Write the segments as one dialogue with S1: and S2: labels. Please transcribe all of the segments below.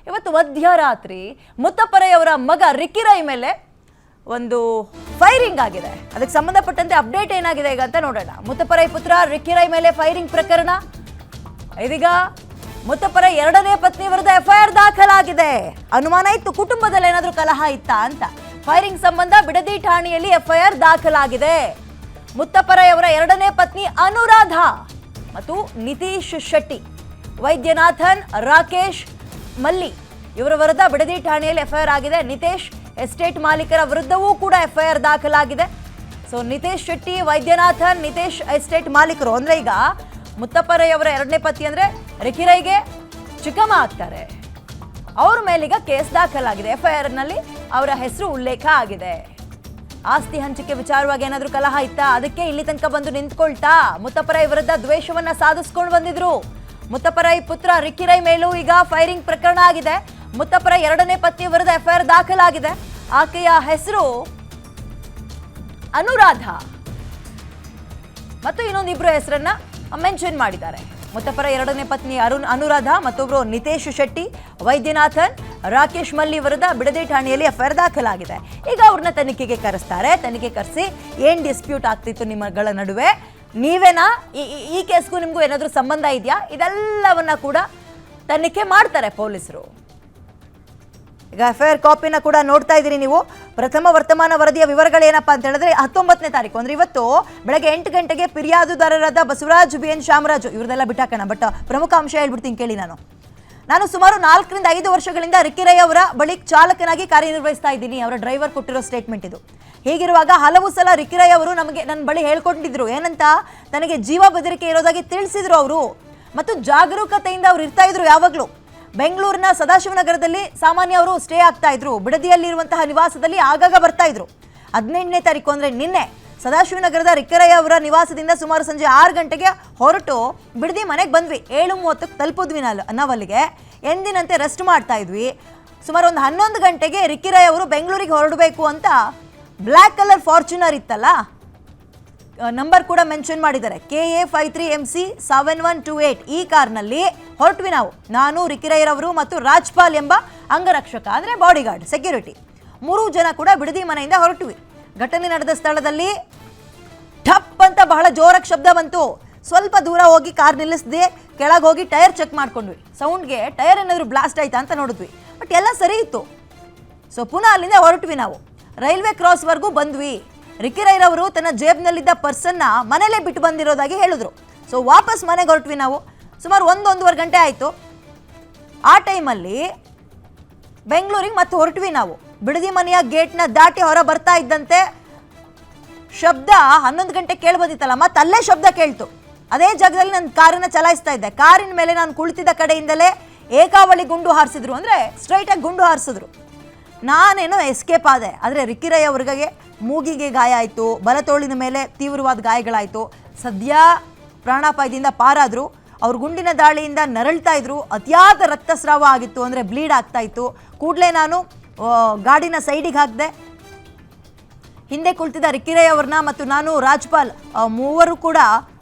S1: ಇವತ್ತು ಮಧ್ಯರಾತ್ರಿ ಮುತ್ತಪ್ಪರೆಯವರ ಮಗ ರಿಕ್ಕಿ ರೈ ಮೇಲೆ ಒಂದು ಫೈರಿಂಗ್ ಆಗಿದೆ. ಅದಕ್ಕೆ ಸಂಬಂಧಪಟ್ಟಂತೆ ಅಪ್ಡೇಟ್ ಏನಾಗಿದೆ ಈಗ ಅಂತ ನೋಡೋಣ. ಮುತ್ತಪ್ಪರೈ ಪುತ್ರ ರಿಕ್ಕಿ ರೈ ಮೇಲೆ ಫೈರಿಂಗ್ ಪ್ರಕರಣ. ಇದೀಗ ಮುತ್ತಪ್ಪರೈ ಎರಡನೇ ಪತ್ನಿ ವಿರುದ್ಧ ಎಫ್ಐಆರ್ ದಾಖಲಾಗಿದೆ. ಅನುಮಾನ ಇತ್ತು ಕುಟುಂಬದಲ್ಲಿ ಏನಾದರೂ ಕಲಹ ಇತ್ತಾ ಅಂತ. ಫೈರಿಂಗ್ ಸಂಬಂಧ ಬಿಡದಿ ಠಾಣೆಯಲ್ಲಿ ಎಫ್ಐಆರ್ ದಾಖಲಾಗಿದೆ. ಮುತ್ತಪ್ಪರೈ ಅವರ ಎರಡನೇ ಪತ್ನಿ ಅನುರಾಧ ಮತ್ತು ನಿತೀಶ್ ಶೆಟ್ಟಿ, ವೈದ್ಯನಾಥನ್, ರಾಕೇಶ್ ಮಲ್ಲಿ ಇವರ ವಿರುದ್ಧ ಬಿಡದಿ ಠಾಣೆಯಲ್ಲಿ ಎಫ್ಐಆರ್ ಆಗಿದೆ. ನಿತೇಶ್ ಎಸ್ಟೇಟ್ ಮಾಲೀಕರ ವಿರುದ್ಧವೂ ಕೂಡ ಎಫ್ಐಆರ್ ದಾಖಲಾಗಿದೆ. ಸೊ ನಿತೇಶ್ ಶೆಟ್ಟಿ, ವೈದ್ಯನಾಥನ್, ನಿತೇಶ್ ಎಸ್ಟೇಟ್ ಮಾಲೀಕರು ಅಂದ್ರೆ ಈಗ ಮುತ್ತಪ್ಪರೈ ಅವರ ಎರಡನೇ ಪತಿ ಅಂದ್ರೆ ರಿಕ್ಕಿ ರೈಗೆ ಚಿಕ್ಕಮ್ಮ ಆಗ್ತಾರೆ. ಅವ್ರ ಮೇಲೀಗ ಕೇಸ್ ದಾಖಲಾಗಿದೆ. ಎಫ್ಐಆರ್ ನಲ್ಲಿ ಅವರ ಹೆಸರು ಉಲ್ಲೇಖ ಆಗಿದೆ. ಆಸ್ತಿ ಹಂಚಿಕೆ ವಿಚಾರವಾಗಿ ಏನಾದ್ರೂ ಕಲಹ ಇತ್ತಾ, ಅದಕ್ಕೆ ಇಲ್ಲಿ ತನಕ ಬಂದು ನಿಂತ್ಕೊಳ್ತಾ ಮುತ್ತಪ್ಪರೈ ವಿರುದ್ಧ ದ್ವೇಷವನ್ನ ಸಾಧಿಸ್ಕೊಂಡು ಬಂದಿದ್ರು. ಮುತ್ತಪ್ಪರೈ ಪುತ್ರ ರಿಕ್ಕಿ ರೈ ಮೇಲೂ ಈಗ ಫೈರಿಂಗ್ ಪ್ರಕರಣ ಆಗಿದೆ. ಮುತ್ತಪ್ಪರೈ ಎರಡನೇ ಪತ್ನಿ ವಿರುದ್ಧ ಎಫ್ಐಆರ್ ದಾಖಲಾಗಿದೆ. ಆಕೆಯ ಹೆಸರು ಅನುರಾಧ ಮತ್ತು ಇನ್ನೊಂದಿಬ್ರು ಹೆಸರನ್ನ ಮೆನ್ಷನ್ ಮಾಡಿದ್ದಾರೆ. ಮುತ್ತಪ್ಪರೈ ಎರಡನೇ ಪತ್ನಿ ಅನುರಾಧ, ಮತ್ತೊಬ್ರು ನಿತೇಶ್ ಶೆಟ್ಟಿ, ವೈದ್ಯನಾಥನ್, ರಾಕೇಶ್ ಮಲ್ಲಿ ವಿರುದ್ಧ ಬಿಡದಿ ಠಾಣೆಯಲ್ಲಿ ಎಫ್ಐಆರ್ ದಾಖಲಾಗಿದೆ. ಈಗ ಅವ್ರನ್ನ ತನಿಖೆಗೆ ಕರೆಸ್ತಾರೆ. ತನಿಖೆ ಕರೆಸಿ ಏನ್ ಡಿಸ್ಪ್ಯೂಟ್ ಆಗ್ತಿತ್ತು ನಿಮ್ಮಗಳ ನಡುವೆ, ನೀವೇನಾ ಈ ಕೇಸ್ಗೂ ನಿಮ್ಗೂ ಏನಾದರೂ ಸಂಬಂಧ ಇದೆಯಾ, ಇದೆಲ್ಲವನ್ನ ಕೂಡ ತನಿಖೆ ಮಾಡ್ತಾರೆ ಪೊಲೀಸರು. ಈಗ ಎಫ್ಐಆರ್ ಕಾಪಿನ ಕೂಡ ನೋಡ್ತಾ ಇದ್ದೀರಿ ನೀವು. ಪ್ರಥಮ ವರ್ತಮಾನ ವರದಿಯ ವಿವರಗಳೇನಪ್ಪ ಅಂತ ಹೇಳಿದ್ರೆ 19ನೇ ತಾರೀಕು ಅಂದ್ರೆ ಇವತ್ತು ಬೆಳಗ್ಗೆ 8 ಗಂಟೆಗೆ ಫಿರ್ಯಾದುದಾರರಾದ ಬಸವರಾಜ್ BN ಶಾಮರಾಜು ಇವ್ರದೆಲ್ಲ ಬಿಟ್ಟಾಕೋಣ, ಬಟ್ ಪ್ರಮುಖ ಅಂಶ ಹೇಳ್ಬಿಡ್ತೀನಿ ಕೇಳಿ. ನಾನು ಸುಮಾರು 4 ರಿಂದ 5 ವರ್ಷಗಳಿಂದ ರಿಕ್ಕಿ ರೈ ಅವರ ಬಳಿ ಚಾಲಕನಾಗಿ ಕಾರ್ಯನಿರ್ವಹಿಸ್ತಾ ಇದ್ದೀನಿ. ಅವರ ಡ್ರೈವರ್ ಕೊಟ್ಟಿರೋ ಸ್ಟೇಟ್ಮೆಂಟ್ ಇದು. ಹೀಗಿರುವಾಗ ಹಲವು ಸಲ ರಿಕ್ಕಿ ರೈ ಅವರು ನನ್ನ ಬಳಿ ಹೇಳ್ಕೊಂಡಿದ್ರು ಏನಂತ, ತನಗೆ ಜೀವ ಬೆದರಿಕೆ ಇರೋದಾಗಿ ತಿಳಿಸಿದ್ರು ಅವರು. ಮತ್ತು ಜಾಗರೂಕತೆಯಿಂದ ಅವ್ರು ಇರ್ತಾ ಇದ್ರು ಯಾವಾಗಲೂ. ಬೆಂಗಳೂರಿನ ಸದಾಶಿವನಗರದಲ್ಲಿ ಸಾಮಾನ್ಯ ಅವರು ಸ್ಟೇ ಆಗ್ತಾ ಇದ್ರು. ಬಿಡದಿಯಲ್ಲಿರುವಂತಹ ನಿವಾಸದಲ್ಲಿ ಆಗಾಗ ಬರ್ತಾ ಇದ್ರು. 18ನೇ ತಾರೀಕು ಅಂದ್ರೆ ನಿನ್ನೆ ಸದಾಶಿವನಗರದ ರಿಕ್ಕಿ ರೈ ಅವರ ನಿವಾಸದಿಂದ ಸುಮಾರು ಸಂಜೆ 6 ಗಂಟೆಗೆ ಹೊರಟು ಬಿಡದಿ ಮನೆಗೆ ಬಂದ್ವಿ. 7:30ಕ್ಕೆ ತಲುಪಿದ್ವಿ ನಾವಲ್ಲಿಗೆ. ಎಂದಿನಂತೆ ರೆಸ್ಟ್ ಮಾಡ್ತಾ ಇದ್ವಿ. ಸುಮಾರು ಒಂದು 11 ಗಂಟೆಗೆ ರಿಕ್ಕಿ ರೈ ಅವರು ಬೆಂಗಳೂರಿಗೆ ಹೊರಡಬೇಕು ಅಂತ ಬ್ಲ್ಯಾಕ್ ಕಲರ್ ಫಾರ್ಚುನರ್ ಇತ್ತಲ್ಲ, ನಂಬರ್ ಕೂಡ ಮೆನ್ಷನ್ ಮಾಡಿದ್ದಾರೆ, KA 53MC 7128 ಈ ಕಾರ್ನಲ್ಲಿ ಹೊರಟ್ವಿ ನಾವು. ನಾನು, ರಿಕ್ಕಿ ರೈ ರವರು ಮತ್ತು ರಾಜ್ಪಾಲ್ ಎಂಬ ಅಂಗರಕ್ಷಕ ಅಂದ್ರೆ ಬಾಡಿಗಾರ್ಡ್ ಸೆಕ್ಯೂರಿಟಿ 3 ಜನ ಕೂಡ ಬಿಡದಿ ಮನೆಯಿಂದ ಹೊರಟ್ವಿ. ಘಟನೆ ನಡೆದ ಸ್ಥಳದಲ್ಲಿ ಠಪ್ ಅಂತ ಬಹಳ ಜೋರಾಗಿ ಶಬ್ದ ಬಂತು. ಸ್ವಲ್ಪ ದೂರ ಹೋಗಿ ಕಾರ್ ನಿಲ್ಲಿಸದೆ ಕೆಳಗೆ ಹೋಗಿ ಟೈರ್ ಚೆಕ್ ಮಾಡ್ಕೊಂಡ್ವಿ. ಸೌಂಡ್ಗೆ ಟೈರ್ ಏನಾದ್ರು ಬ್ಲಾಸ್ಟ್ ಆಯ್ತಾ ಅಂತ ನೋಡಿದ್ವಿ, ಬಟ್ ಎಲ್ಲ ಸರಿ ಇತ್ತು. ಸೊ ಪುನಃ ಅಲ್ಲಿಂದ ಹೊರಟ್ವಿ ನಾವು. ರೈಲ್ವೆ ಕ್ರಾಸ್ವರೆಗೂ ಬಂದ್ವಿ. ರಿಕ್ಕಿ ರೈ ರವರು ತನ್ನ ಜೇಬ್ನಲ್ಲಿದ್ದ ಪರ್ಸನ್ನ ಮನೇಲೇ ಬಿಟ್ಟು ಬಂದಿರೋದಾಗಿ ಹೇಳಿದ್ರು. ಸೊ ವಾಪಸ್ ಮನೆಗೆ ಹೊರಟ್ವಿ ನಾವು. ಸುಮಾರು 1-1.5 ಗಂಟೆ ಆಯಿತು. ಆ ಟೈಮಲ್ಲಿ ಬೆಂಗಳೂರಿಗೆ ಮತ್ತೆ ಹೊರಟ್ವಿ ನಾವು. ಬಿಡದಿ ಮನೆಯ ಗೇಟ್ನ ದಾಟಿ ಹೊರ ಬರ್ತಾ ಇದ್ದಂತೆ ಶಬ್ದ 11 ಗಂಟೆ ಕೇಳಿ ಬಂದಿತ್ತಲ್ಲ, ಮತ್ತೆ ಅಲ್ಲೇ ಶಬ್ದ ಕೇಳ್ತು. ಅದೇ ಜಾಗದಲ್ಲಿ ನಾನು ಕಾರನ್ನ ಚಲಾಯಿಸ್ತಾ ಇದ್ದೆ. ಕಾರಿನ ಮೇಲೆ ನಾನು ಕುಳಿತಿದ್ದ ಕಡೆಯಿಂದಲೇ ಏಕಾವಳಿ ಗುಂಡು ಹಾರಿಸಿದ್ರು, ಅಂದರೆ ಸ್ಟ್ರೈಟಾಗಿ ಗುಂಡು ಹಾರಿಸಿದ್ರು. ನಾನೇನೋ ಎಸ್ಕೇಪ್ ಆದೆ. ಆದರೆ ರಿಕ್ಕಿ ರೈ ಅವ್ರಿಗೆ ಮೂಗಿಗೆ ಗಾಯ ಆಯಿತು, ಬಲತೋಳಿನ ಮೇಲೆ ತೀವ್ರವಾದ ಗಾಯಗಳಾಯಿತು. ಸದ್ಯ ಪ್ರಾಣಾಪಾಯದಿಂದ ಪಾರಾದರು. ಅವ್ರ ಗುಂಡಿನ ದಾಳಿಯಿಂದ ನರಳ್ತಾ ಇದ್ರು. ಅತಿಯಾದ ರಕ್ತಸ್ರಾವ ಆಗಿತ್ತು, ಅಂದರೆ ಬ್ಲೀಡ್ ಆಗ್ತಾ ಇತ್ತು. ಕೂಡಲೇ ನಾನು ಗಾಡಿನ ಸೈಡಿಗೆ ಹಾಕಿದೆ. ಹಿಂದೆ ಕುಳಿತಿದ್ದ ರಿಕ್ಕಿ ರೈ ಅವ್ರನ್ನ ಮತ್ತು ನಾನು, ರಾಜ್ಪಾಲ್ ಮೂವರು ಕೂಡ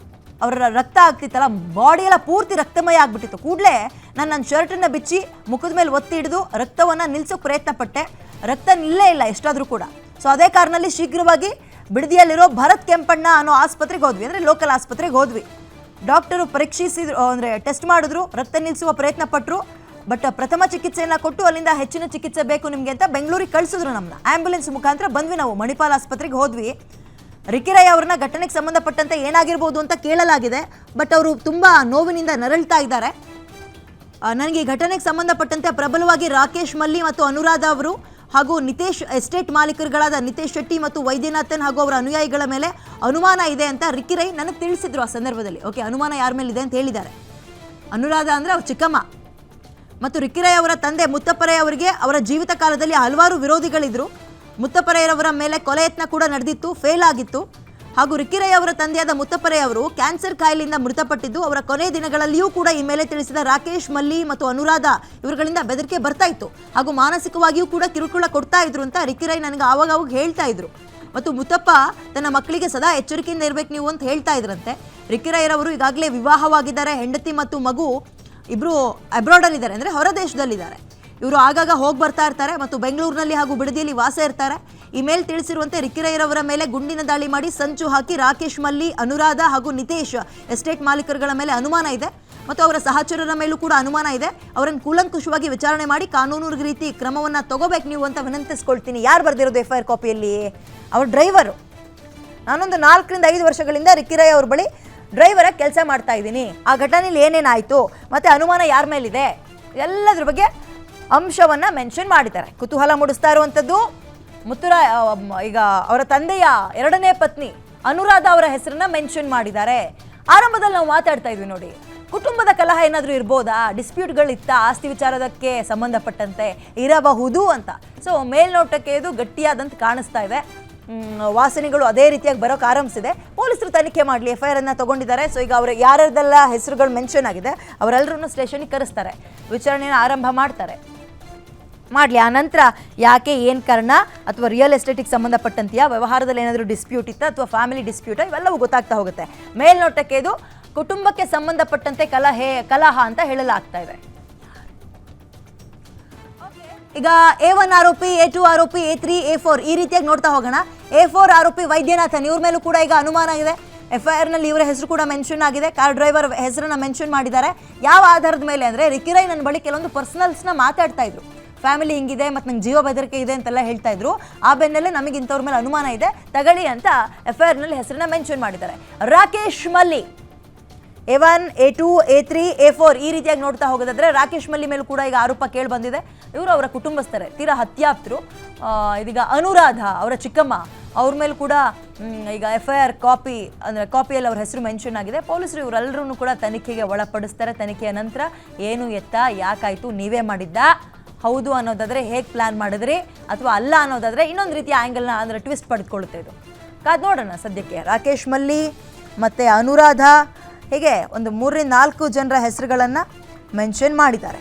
S1: ಅವರ ರಕ್ತ ಆಗ್ತಿತ್ತಲ್ಲ, ಬಾಡಿಯೆಲ್ಲ ಪೂರ್ತಿ ರಕ್ತಮಯ ಆಗ್ಬಿಟ್ಟಿತ್ತು. ಕೂಡಲೇ ನಾನು ನನ್ನ ಶರ್ಟನ್ನು ಬಿಚ್ಚಿ ಮುಖದ ಮೇಲೆ ಒತ್ತಿ ಹಿಡಿದು ರಕ್ತವನ್ನು ನಿಲ್ಲಿಸೋಕೆ ಪ್ರಯತ್ನ ಪಟ್ಟೆ. ರಕ್ತ ನಿಲ್ಲೇ ಇಲ್ಲ ಎಷ್ಟಾದರೂ ಕೂಡ. ಸೊ ಅದೇ ಕಾರಣದಲ್ಲಿ ಶೀಘ್ರವಾಗಿ ಬಿಡದಿಯಲ್ಲಿರೋ ಭರತ್ ಕೆಂಪಣ್ಣ ಅನ್ನೋ ಆಸ್ಪತ್ರೆಗೆ ಹೋದ್ವಿ, ಅಂದರೆ ಲೋಕಲ್ ಆಸ್ಪತ್ರೆಗೆ ಹೋದ್ವಿ. ಡಾಕ್ಟರು ಪರೀಕ್ಷಿಸಿದ್ರು, ಅಂದರೆ ಟೆಸ್ಟ್ ಮಾಡಿದ್ರು, ರಕ್ತ ನಿಲ್ಲಿಸುವ ಪ್ರಯತ್ನ ಪಟ್ಟರು. ಬಟ್ ಪ್ರಥಮ ಚಿಕಿತ್ಸೆಯನ್ನು ಕೊಟ್ಟು ಅಲ್ಲಿಂದ ಹೆಚ್ಚಿನ ಚಿಕಿತ್ಸೆ ಬೇಕು ನಿಮಗೆ ಅಂತ ಬೆಂಗಳೂರಿಗೆ ಕಳಿಸಿದ್ರು. ನಮ್ಮನ್ನ ಆ್ಯಂಬುಲೆನ್ಸ್ ಮುಖಾಂತರ ಬಂದ್ವಿ ನಾವು. ಮಣಿಪಾಲ್ ಆಸ್ಪತ್ರೆಗೆ ಹೋದ್ವಿ. ರಿಕ್ಕಿ ರೈ ಅವ್ರನ್ನ ಘಟನೆಗೆ ಸಂಬಂಧಪಟ್ಟಂತೆ ಏನಾಗಿರ್ಬೋದು ಅಂತ ಕೇಳಲಾಗಿದೆ. ಬಟ್ ಅವರು ತುಂಬ ನೋವಿನಿಂದ ನರಳ್ತಾ ಇದ್ದಾರೆ. ನನಗೆ ಈ ಘಟನೆಗೆ ಸಂಬಂಧಪಟ್ಟಂತೆ ಪ್ರಬಲವಾಗಿ ರಾಕೇಶ್ ಮಲ್ಲಿ ಮತ್ತು ಅನುರಾಧ ಅವರು ಹಾಗೂ ನಿತೇಶ್ ಎಸ್ಟೇಟ್ ಮಾಲೀಕರುಗಳಾದ ನಿತೇಶ್ ಶೆಟ್ಟಿ ಮತ್ತು ವೈದ್ಯನಾಥನ್ ಹಾಗೂ ಅವರ ಅನುಯಾಯಿಗಳ ಮೇಲೆ ಅನುಮಾನ ಇದೆ ಅಂತ ರಿಕ್ಕಿ ರೈ ನನಗೆ ತಿಳಿಸಿದ್ರು ಆ ಸಂದರ್ಭದಲ್ಲಿ. ಓಕೆ, ಅನುಮಾನ ಯಾರ ಮೇಲೆ ಇದೆ ಅಂತ ಹೇಳಿದ್ದಾರೆ. ಅನುರಾಧ ಅಂದರೆ ಅವ್ರ ಚಿಕ್ಕಮ್ಮ. ಮತ್ತು ರಿಕ್ಕಿ ರೈ ಅವರ ತಂದೆ ಮುತ್ತಪ್ಪರೈ ಅವರಿಗೆ ಅವರ ಜೀವಿತ ಕಾಲದಲ್ಲಿ ಹಲವಾರು ವಿರೋಧಿಗಳಿದ್ರು. ಮುತ್ತಪ್ಪರೈರವರ ಮೇಲೆ ಕೊಲೆ ಯತ್ನ ಕೂಡ ನಡೆದಿತ್ತು, ಫೇಲ್ ಆಗಿತ್ತು. ಹಾಗೂ ರಿಕ್ಕಿ ರೈ ಅವರ ತಂದೆಯಾದ ಮುತ್ತಪ್ಪರೈ ಅವರು ಕ್ಯಾನ್ಸರ್ ಕಾಯಿಲೆಯಿಂದ ಮೃತಪಟ್ಟಿದ್ದು. ಅವರ ಕೊನೆ ದಿನಗಳಲ್ಲಿಯೂ ಕೂಡ ಈ ಮೇಲೆ ತಿಳಿಸಿದ ರಾಕೇಶ್ ಮಲ್ಲಿ ಮತ್ತು ಅನುರಾಧ ಇವರುಗಳಿಂದ ಬೆದರಿಕೆ ಬರ್ತಾ ಇತ್ತು. ಹಾಗೂ ಮಾನಸಿಕವಾಗಿಯೂ ಕೂಡ ಕಿರುಕುಳ ಕೊಡ್ತಾ ಇದ್ರು ಅಂತ ರಿಕ್ಕಿ ರೈ ನನಗೆ ಆವಾಗ ಹೇಳ್ತಾ ಇದ್ರು. ಮತ್ತು ಮುತ್ತಪ್ಪ ತನ್ನ ಮಕ್ಕಳಿಗೆ ಸದಾ ಎಚ್ಚರಿಕೆಯಿಂದ ಇರಬೇಕು ನೀವು ಅಂತ ಹೇಳ್ತಾ ಇದ್ರಂತೆ. ರಿಕ್ಕಿ ರೈ ರವರು ಈಗಾಗಲೇ ವಿವಾಹವಾಗಿದ್ದಾರೆ. ಹೆಂಡತಿ ಮತ್ತು ಮಗು ಇಬ್ಬರು ಅಬ್ರಾಡಲ್ಲಿದ್ದಾರೆ, ಅಂದರೆ ಹೊರ ದೇಶದಲ್ಲಿದ್ದಾರೆ. ಇವರು ಆಗಾಗ ಹೋಗಿ ಬರ್ತಾ ಇರ್ತಾರೆ ಮತ್ತು ಬೆಂಗಳೂರಿನಲ್ಲಿ ಹಾಗೂ ಬಿಡದಿಯಲ್ಲಿ ವಾಸ ಇರ್ತಾರೆ. ಈ ಮೇಲೆ ತಿಳಿಸಿರುವಂತೆ ರಿಕ್ಕಿ ರೈರವರ ಮೇಲೆ ಗುಂಡಿನ ದಾಳಿ ಮಾಡಿ ಸಂಚು ಹಾಕಿ ರಾಕೇಶ್ ಮಲ್ಲಿ, ಅನುರಾಧ ಹಾಗೂ ನಿತೇಶ್ ಎಸ್ಟೇಟ್ ಮಾಲೀಕರುಗಳ ಮೇಲೆ ಅನುಮಾನ ಇದೆ ಮತ್ತು ಅವರ ಸಹಚರರ ಮೇಲೂ ಕೂಡ ಅನುಮಾನ ಇದೆ. ಅವರನ್ನು ಕೂಲಂಕುಷವಾಗಿ ವಿಚಾರಣೆ ಮಾಡಿ ಕಾನೂನು ರೀತಿ ಕ್ರಮವನ್ನು ತಗೋಬೇಕು ನೀವು ಅಂತ ವಿನಂತಿಸ್ಕೊಳ್ತೀನಿ. ಯಾರು ಬರೆದಿರೋದು FIR ಕಾಪಿಯಲ್ಲಿ? ಅವ್ರ ಡ್ರೈವರು. ನಾನೊಂದು 4 ರಿಂದ 5 ವರ್ಷಗಳಿಂದ ರಿಕ್ಕಿ ರೈ ಅವ್ರ ಬಳಿ ಡ್ರೈವರಾಗಿ ಕೆಲಸ ಮಾಡ್ತಾ ಇದ್ದೀನಿ. ಆ ಘಟನೆಯಲ್ಲಿ ಏನೇನಾಯಿತು ಮತ್ತು ಅನುಮಾನ ಯಾರ ಮೇಲಿದೆ ಎಲ್ಲದ್ರ ಬಗ್ಗೆ ಅಂಶವನ್ನು ಮೆನ್ಷನ್ ಮಾಡಿದ್ದಾರೆ. ಕುತೂಹಲ ಮೂಡಿಸ್ತಾ ಇರುವಂಥದ್ದು ಈಗ ಅವರ ತಂದೆಯ 2ನೇ ಪತ್ನಿ ಅನುರಾಧ ಅವರ ಹೆಸರನ್ನ ಮೆನ್ಷನ್ ಮಾಡಿದ್ದಾರೆ. ಆರಂಭದಲ್ಲಿ ನಾವು ಮಾತಾಡ್ತಾ ಇದ್ವಿ ನೋಡಿ, ಕುಟುಂಬದ ಕಲಹ ಏನಾದರೂ ಇರ್ಬೋದಾ, ಡಿಸ್ಪ್ಯೂಟ್ಗಳಿತ್ತ ಆಸ್ತಿ ವಿಚಾರದಕ್ಕೆ ಸಂಬಂಧಪಟ್ಟಂತೆ ಇರಬಹುದು ಅಂತ. ಸೊ ಮೇಲ್ನೋಟಕ್ಕೆ ಇದು ಗಟ್ಟಿಯಾದಂತ ಕಾಣಿಸ್ತಾ ಇದೆ. ವಾಸನೆಗಳು ಅದೇ ರೀತಿಯಾಗಿ ಬರೋಕೆ ಆರಂಭಿಸಿದೆ. ಪೊಲೀಸರು ತನಿಖೆ ಮಾಡಲಿ, FIR ಅನ್ನು ತಗೊಂಡಿದ್ದಾರೆ. ಸೊ ಈಗ ಅವರು ಯಾರ್ಯಾರ್ದೆಲ್ಲ ಹೆಸರುಗಳು ಮೆನ್ಷನ್ ಆಗಿದೆ ಅವರೆಲ್ಲರೂ ಸ್ಟೇಷನ್ಗೆ ಕರೆಸ್ತಾರೆ, ವಿಚಾರಣೆಯನ್ನು ಆರಂಭ ಮಾಡ್ತಾರೆ. ಮಾಡಲಿ. ಆನಂತರ ಯಾಕೆ, ಏನು ಕಾರಣ, ಅಥವಾ ರಿಯಲ್ ಎಸ್ಟೇಟಿಗೆ ಸಂಬಂಧಪಟ್ಟಂತೆಯಾ, ವ್ಯವಹಾರದಲ್ಲಿ ಏನಾದರೂ ಡಿಸ್ಪ್ಯೂಟ್ ಇತ್ತಾ ಅಥವಾ ಫ್ಯಾಮಿಲಿ ಡಿಸ್ಪ್ಯೂಟ, ಇವೆಲ್ಲವೂ ಗೊತ್ತಾಗ್ತಾ ಹೋಗುತ್ತೆ. ಮೇಲ್ನೋಟಕ್ಕೆ ಇದು ಕುಟುಂಬಕ್ಕೆ ಸಂಬಂಧಪಟ್ಟಂತೆ ಕಲಹ ಅಂತ ಹೇಳಲಾಗ್ತಾ ಇದೆ. ಈಗ A1 ಆರೋಪಿ, A2 ಆರೋಪಿ, A3, A4 ಈ ರೀತಿಯಾಗಿ ನೋಡ್ತಾ ಹೋಗೋಣ. A4 ಆರೋಪಿ ವೈದ್ಯನಾಥನ್, ಇವ್ರ ಮೇಲೂ ಕೂಡ ಈಗ ಅನುಮಾನ ಇದೆ. FIRನಲ್ಲಿ ಇವರ ಹೆಸರು ಕೂಡ ಮೆನ್ಷನ್ ಆಗಿದೆ. ಕಾರ್ ಡ್ರೈವರ್ ಹೆಸರನ್ನ ಮೆನ್ಷನ್ ಮಾಡಿದ್ದಾರೆ. ಯಾವ ಆಧಾರದ ಮೇಲೆ ಅಂದರೆ, ರಿಕ್ಕಿ ರೈ ನನ್ನ ಬಳಿ ಕೆಲವೊಂದು ಪರ್ಸನಲ್ಸ್ನ ಮಾತಾಡ್ತಾ ಇದ್ರು. ಫ್ಯಾಮಿಲಿ ಹಿಂಗಿದೆ ಮತ್ತು ನಂಗೆ ಜೀವ ಬೆದರಿಕೆ ಇದೆ ಅಂತೆಲ್ಲ ಹೇಳ್ತಾ ಇದ್ರು. ಆ ಬೆನ್ನಲ್ಲೇ ನಮಗೆ ಇಂಥವ್ರ ಮೇಲೆ ಅನುಮಾನ ಇದೆ, ತಗೊಳ್ಳಿ ಅಂತ FIRನಲ್ಲಿ ಹೆಸರನ್ನ ಮೆನ್ಷನ್ ಮಾಡಿದ್ದಾರೆ. ರಾಕೇಶ್ ಮಲ್ಲಿ A1, A2, A3, A4 ಈ ರೀತಿಯಾಗಿ ನೋಡ್ತಾ ಹೋಗೋದಾದ್ರೆ ರಾಕೇಶ್ ಮಲ್ಲಿ ಮೇಲೂ ಕೂಡ ಈಗ ಆರೋಪ ಕೇಳಿ ಬಂದಿದೆ. ಇವರು ಅವರ ಕುಟುಂಬಸ್ಥರೇ, ತೀರಾ ಹತ್ಯಾಪ್ತರು. ಇದೀಗ ಅನುರಾಧ ಅವರ ಚಿಕ್ಕಮ್ಮ, ಅವ್ರ ಮೇಲೂ ಕೂಡ ಈಗ FIR ಕಾಪಿ ಅಂದರೆ ಕಾಪಿಯಲ್ಲಿ ಅವ್ರ ಹೆಸರು ಮೆನ್ಷನ್ ಆಗಿದೆ. ಪೊಲೀಸರು ಇವರೆಲ್ಲರೂ ಕೂಡ ತನಿಖೆಗೆ ಒಳಪಡಿಸ್ತಾರೆ. ತನಿಖೆಯ ನಂತರ ಏನು ಎತ್ತ ಯಾಕಾಯಿತು, ನೀವೇ ಮಾಡಿದ್ದ, ಹೌದು ಅನ್ನೋದಾದರೆ ಹೇಗೆ ಪ್ಲ್ಯಾನ್ ಮಾಡಿದ್ರಿ, ಅಥವಾ ಅಲ್ಲ ಅನ್ನೋದಾದರೆ ಇನ್ನೊಂದು ರೀತಿಯ ಆ್ಯಂಗಲ್ನ ಅಂದರೆ ಟ್ವಿಸ್ಟ್ ಪಡೆದುಕೊಳ್ಳುತ್ತೆ. ಇದು ಕಾದು ನೋಡೋಣ. ಸದ್ಯಕ್ಕೆ ರಾಕೇಶ್ ಮಲ್ಲಿ ಮತ್ತು ಅನುರಾಧ ಹೀಗೆ ಒಂದು 3 ರಿಂದ 4 ಜನರ ಹೆಸರುಗಳನ್ನು ಮೆನ್ಷನ್ ಮಾಡಿದ್ದಾರೆ.